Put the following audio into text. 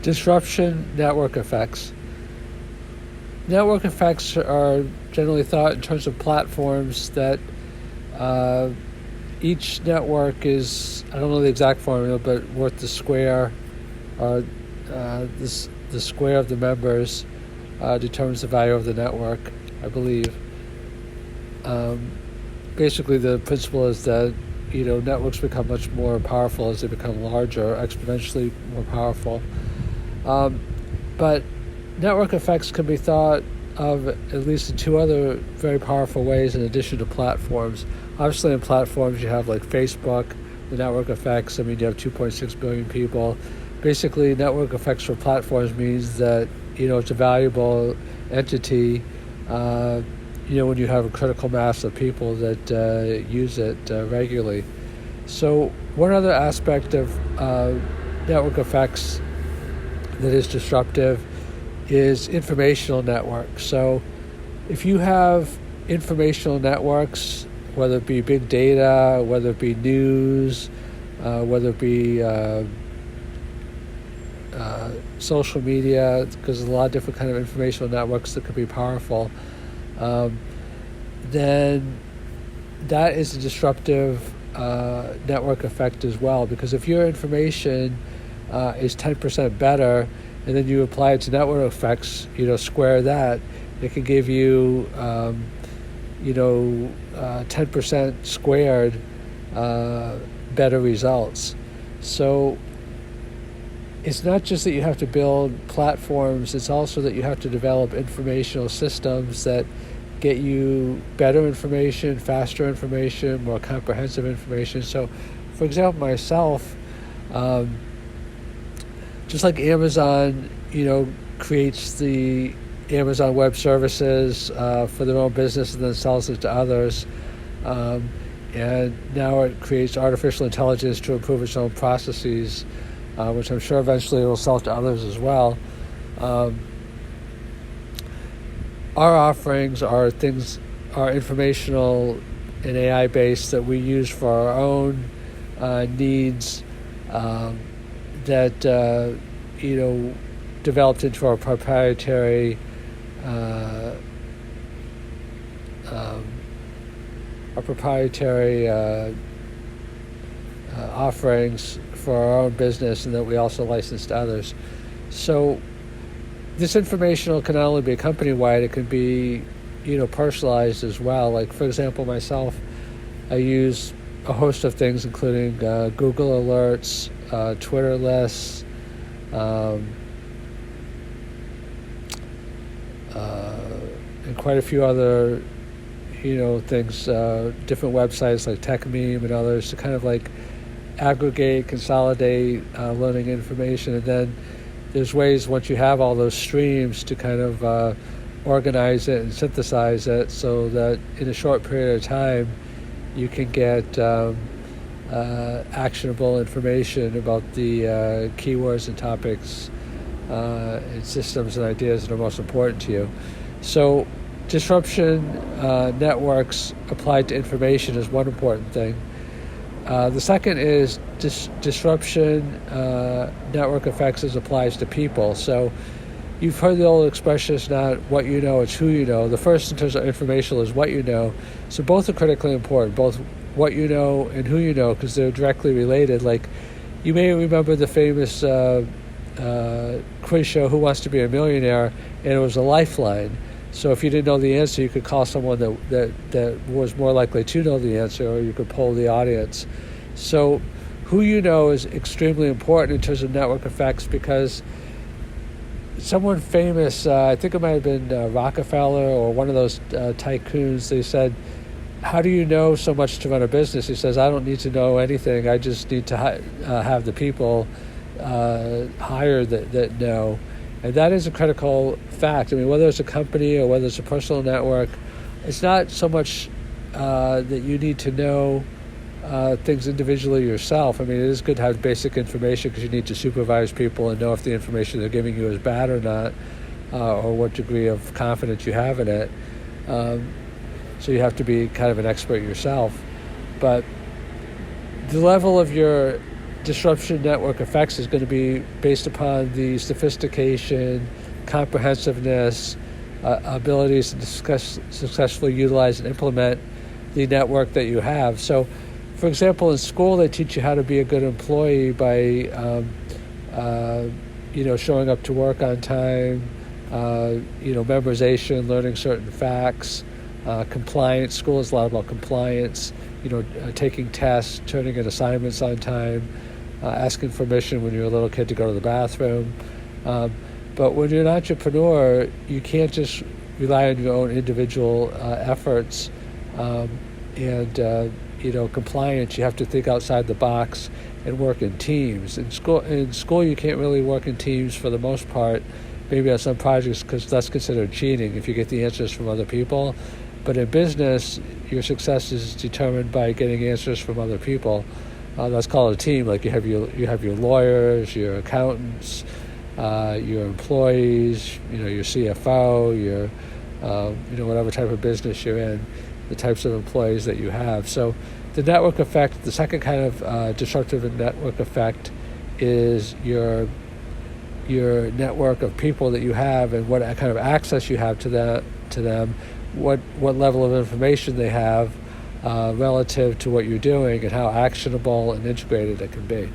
Disruption, network effects. Network effects are generally thought in terms of platforms that each network is, I don't know the exact formula, but worth the square, the square of the members determines the value of the network, I believe. Basically, the principle is that networks become much more powerful as they become larger, exponentially more powerful. But network effects can be thought of at least in two other very powerful ways in addition to platforms. Obviously, in platforms, you have like Facebook, the network effects. I mean, you have 2.6 billion people. Basically, network effects for platforms means that, it's a valuable entity, when you have a critical mass of people that use it regularly. So one other aspect of network effects that is disruptive is informational networks. So if you have informational networks, whether it be big data, whether it be news, whether it be social media, because there's a lot of different kind of informational networks that could be powerful, then that is a disruptive network effect as well. Because if your information is 10% better, and then you apply it to network effects, square that, it can give you, 10% squared better results. So it's not just that you have to build platforms, it's also that you have to develop informational systems that get you better information, faster information, more comprehensive information. So, for example, myself, just like Amazon, creates the Amazon Web Services for their own business and then sells it to others. And now it creates artificial intelligence to improve its own processes, which I'm sure eventually it will sell to others as well. Our offerings are informational and AI-based that we use for our own needs, that developed into our proprietary offerings for our own business, and that we also license to others. So this informational can not only be company-wide, it can be personalized as well. Like, for example, myself, I use a host of things, including Google Alerts, Twitter lists, and quite a few other, things, different websites like TechMeme and others to kind of like aggregate, consolidate learning information. And then there's ways, once you have all those streams, to kind of organize it and synthesize it so that in a short period of time you can get actionable information about the keywords and topics and systems and ideas that are most important to you. So disruption networks applied to information is one important thing. The second is disruption network effects as applies to people. So you've heard the old expression, it's not what you know, it's who you know. The first, in terms of informational, is what you know. So both are critically important, both what you know and who you know, because they're directly related. Like, you may remember the famous quiz show, Who Wants to Be a Millionaire? And it was a lifeline. So if you didn't know the answer, you could call someone that was more likely to know the answer, or you could poll the audience. So who you know is extremely important in terms of network effects, because someone famous, I think it might have been Rockefeller or one of those tycoons, they said, how do you know so much to run a business? He says, I don't need to know anything. I just need to have the people hired that know. And that is a critical fact. I mean, whether it's a company or whether it's a personal network, it's not so much that you need to know things individually yourself. I mean, it is good to have basic information because you need to supervise people and know if the information they're giving you is bad or not, or what degree of confidence you have in it. So you have to be kind of an expert yourself. But the level of your disruption network effects is going to be based upon the sophistication, comprehensiveness, abilities to successfully utilize and implement the network that you have. So, for example, in school they teach you how to be a good employee by showing up to work on time, memorization, learning certain facts, compliance. School is a lot about compliance, taking tests, turning in assignments on time, asking permission when you're a little kid to go to the bathroom. But when you're an entrepreneur, you can't just rely on your own individual efforts and compliance. You have to think outside the box and work in teams. In school, you can't really work in teams for the most part. Maybe on some projects, because that's considered cheating if you get the answers from other people. But in business, your success is determined by getting answers from other people. That's called a team. Like you have your lawyers, your accountants, your employees, your CFO, your whatever type of business you're in, the types of employees that you have. So the network effect, the second kind of disruptive network effect, is your network of people that you have and what kind of access you have to them, what level of information they have relative to what you're doing, and how actionable and integrated it can be.